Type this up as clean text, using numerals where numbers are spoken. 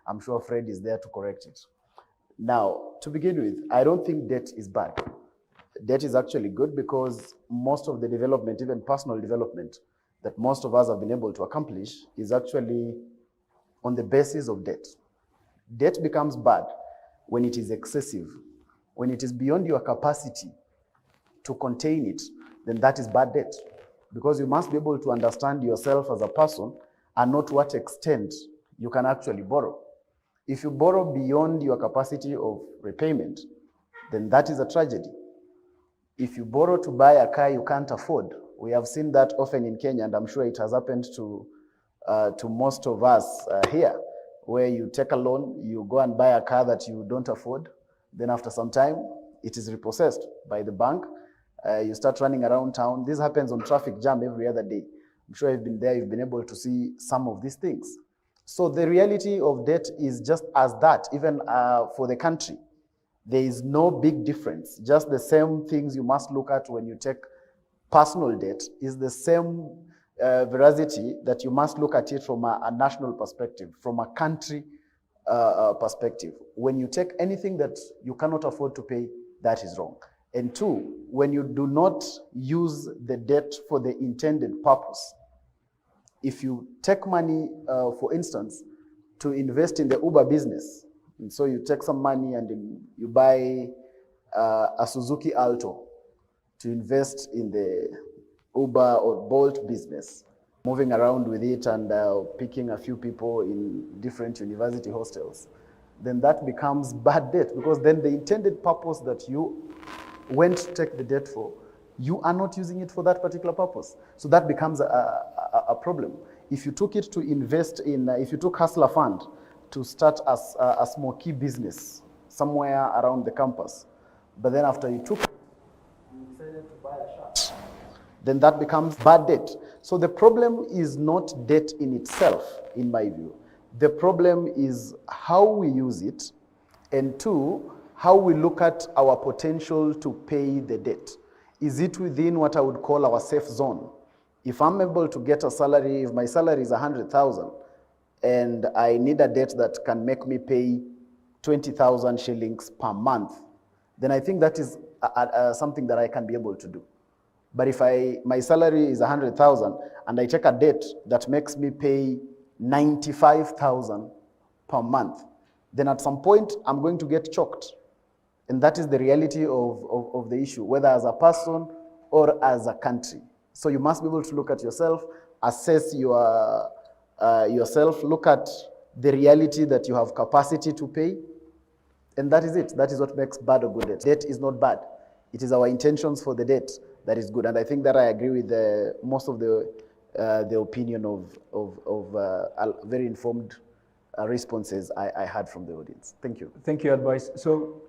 I'm sure Fred is there to correct it. Now, to begin with, I don't think debt is bad. Debt is actually good because most of the development, even personal development, that most of us have been able to accomplish is actually on the basis of debt. Debt becomes bad when it is excessive. When it is beyond your capacity to contain it, then that is bad debt. Because you must be able to understand yourself as a person and know to what extent you can actually borrow. If you borrow beyond your capacity of repayment, then that is a tragedy. If you borrow to buy a car you can't afford, we have seen that often in Kenya, and I'm sure it has happened to most of us here, where you take a loan, you go and buy a car that you don't afford, then after some time, it is repossessed by the bank. You start running around town. This happens on traffic jam every other day. I'm sure you've been there, you've been able to see some of these things. So the reality of debt is just as that, even for the country. There is no big difference. Just the same things you must look at when you take personal debt is the same veracity that you must look at it from a national perspective, from a country perspective. When you take anything that you cannot afford to pay, that is wrong. And two, when you do not use the debt for the intended purpose. If you take money, for instance, to invest in the Uber business, and so you take some money and you buy a Suzuki Alto to invest in the Uber or Bolt business, moving around with it and picking a few people in different university hostels, then that becomes bad debt, because then the intended purpose that you went to take the debt for, you are not using it for that particular purpose. So that becomes a problem. If you took it to invest in, if you took Hustler Fund to start a small key business somewhere around the campus, but then after you took it, you decided to buy a shirt, then that becomes bad debt. So the problem is not debt in itself, in my view. The problem is how we use it, and two, how we look at our potential to pay the debt. Is it within what I would call our safe zone? If I'm able to get a salary, if my salary is 100,000 and I need a debt that can make me pay 20,000 shillings per month, then I think that is something that I can be able to do. But if my salary is 100,000 and I take a debt that makes me pay 95,000 per month, then at some point I'm going to get choked. And that is the reality of the issue, whether as a person or as a country. So you must be able to look at yourself, assess yourself, look at the reality that you have capacity to pay, and that is it. That is what makes bad or good debt. Debt is not bad. It is our intentions for the debt that is good. And I think that I agree with most of the opinion of very informed responses I had from the audience. Thank you. Thank you, advice. So